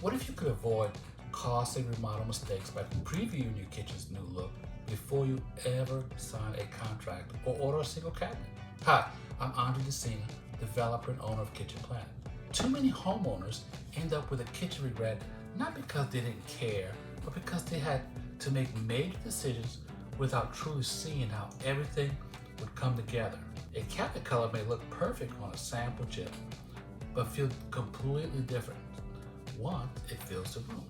What if you could avoid costly remodel mistakes by previewing your kitchen's new look before you ever sign a contract or order a single cabinet? Hi, I'm Andre DeCina, developer and owner of KitchenPlanIt. Too many homeowners end up with a kitchen regret not because they didn't care, but because they had to make major decisions without truly seeing how everything would come together. A cabinet color may look perfect on a sample chip, but feel completely different once it fills the room.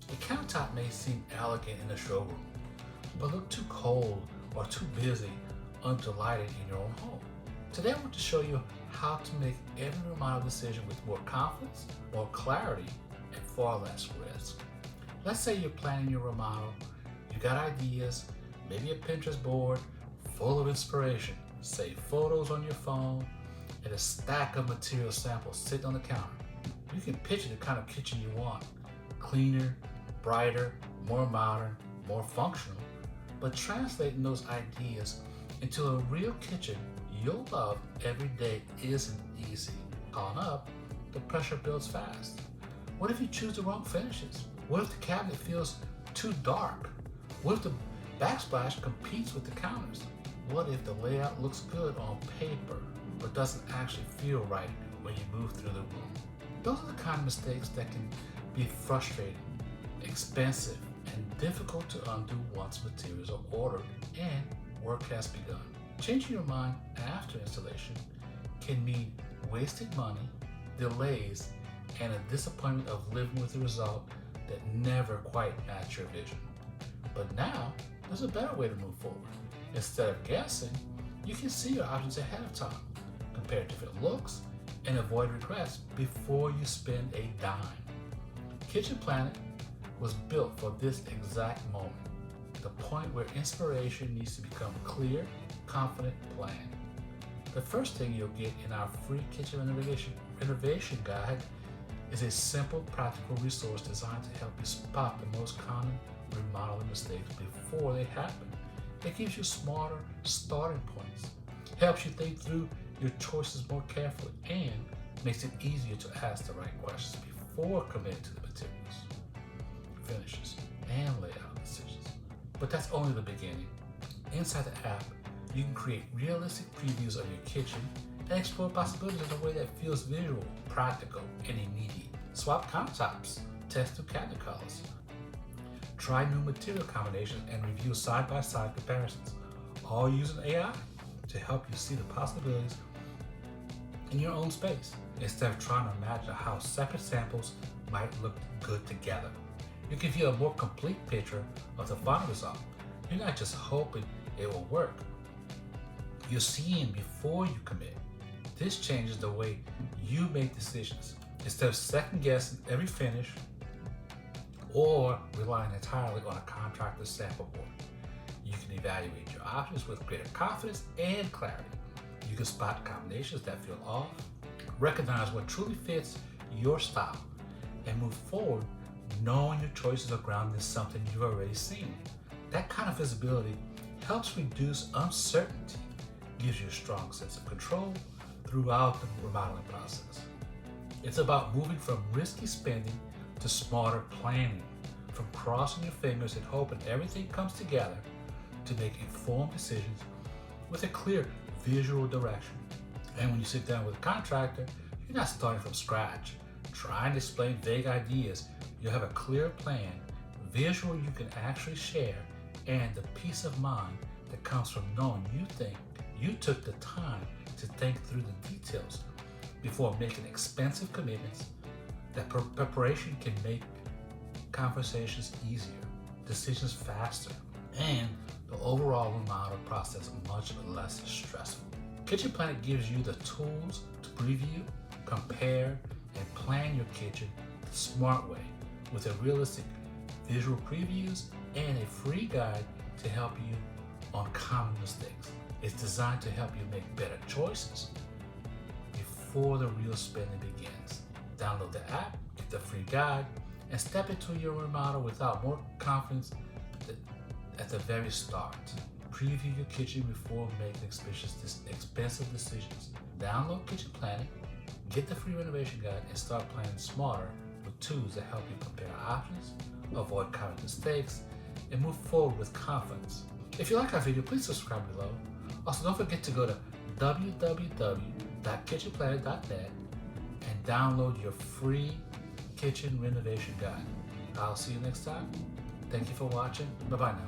A countertop may seem elegant in the showroom, but look too cold or too busy, undelighted in your own home. Today I want to show you how to make every remodel decision with more confidence, more clarity, and far less risk. Let's say you're planning your remodel, you got ideas, maybe a Pinterest board full of inspiration, save photos on your phone, and a stack of material samples sitting on the counter. You can picture the kind of kitchen you want: cleaner, brighter, more modern, more functional. But translating those ideas into a real kitchen you'll love every day isn't easy. Calling up, the pressure builds fast. What if you choose the wrong finishes? What if the cabinet feels too dark? What if the backsplash competes with the counters? What if the layout looks good on paper but doesn't actually feel right when you move through the room? Those are the kind of mistakes that can be frustrating, expensive, and difficult to undo once materials are ordered and work has begun. Changing your mind after installation can mean wasted money, delays, and a disappointment of living with a result that never quite matched your vision. But now, there's a better way to move forward. Instead of guessing, you can see your options ahead of time, compare different looks, and avoid regrets before you spend a dime. KitchenPlanIt was built for this exact moment, the point where inspiration needs to become clear, confident plan. The first thing you'll get in our free kitchen renovation guide is a simple, practical resource designed to help you spot the most common remodeling mistakes before they happen. It gives you smarter starting points, helps you think through your choices more carefully, and makes it easier to ask the right questions before committing to the materials, finishes, and layout decisions. But that's only the beginning. Inside the app, you can create realistic previews of your kitchen and explore possibilities in a way that feels visual, practical, and immediate. Swap countertops, test new cabinet colors, try new material combinations, and review side-by-side comparisons, all using AI to help you see the possibilities in your own space, instead of trying to imagine how separate samples might look good together. You can feel a more complete picture of the final result. You're not just hoping it will work, you're seeing before you commit. This changes the way you make decisions. Instead of second-guessing every finish or relying entirely on a contractor's sample board, you can evaluate your options with greater confidence and clarity. You can spot combinations that feel off, recognize what truly fits your style, and move forward knowing your choices are grounded in something you've already seen. That kind of visibility helps reduce uncertainty, gives you a strong sense of control throughout the remodeling process. It's about moving from risky spending to smarter planning, from crossing your fingers and hoping everything comes together to make informed decisions with a clear visual direction. And when you sit down with a contractor, you're not starting from scratch, trying to explain vague ideas. You'll have a clear plan, visual you can actually share, and the peace of mind that comes from knowing you took the time to think through the details before making expensive commitments. That preparation can make conversations easier, decisions faster, and the overall remodel process much less stressful. KitchenPlanIt gives you the tools to preview, compare, and plan your kitchen the smart way, with a realistic visual previews and a free guide to help you on common mistakes. It's designed to help you make better choices before the real spending begins. Download the app, get the free guide, and step into your remodel without more confidence at the very start. Preview your kitchen before making expensive decisions. Download KitchenPlanIt, get the free renovation guide, and start planning smarter with tools that help you compare options, avoid common mistakes, and move forward with confidence. If you like our video, please subscribe below. Also, don't forget to go to www.kitchenplanit.net and download your free kitchen renovation guide. I'll see you next time. Thank you for watching. Bye-bye now.